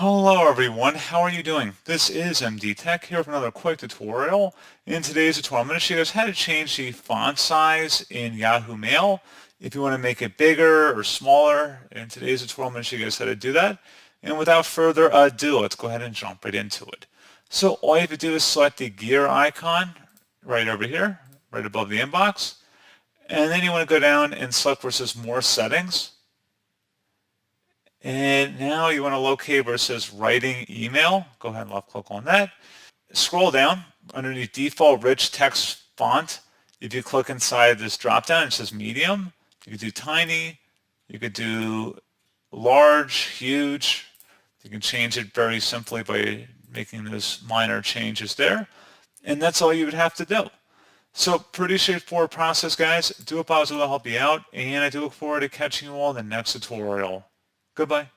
Hello everyone, how are you doing? This is MD Tech here with another quick tutorial. In today's tutorial, I'm going to show you guys how to change the font size in Yahoo Mail. If you want to make it bigger or smaller, in today's tutorial, I'm going to show you guys how to do that. And without further ado, let's go ahead and jump right into it. So all you have to do is select the gear icon right over here, right above the inbox. And then you want to go down and select where it says More Settings. And now you want to locate where it says writing email. Go ahead and left click on that. Scroll down underneath default rich text font. If you click inside this drop down, it says medium. You could do tiny. You could do large, huge. You can change it very simply by making those minor changes there. And that's all you would have to do. So pretty straightforward process, guys. Do hope I was able to help you out, and I do look forward to catching you all in the next tutorial. Goodbye.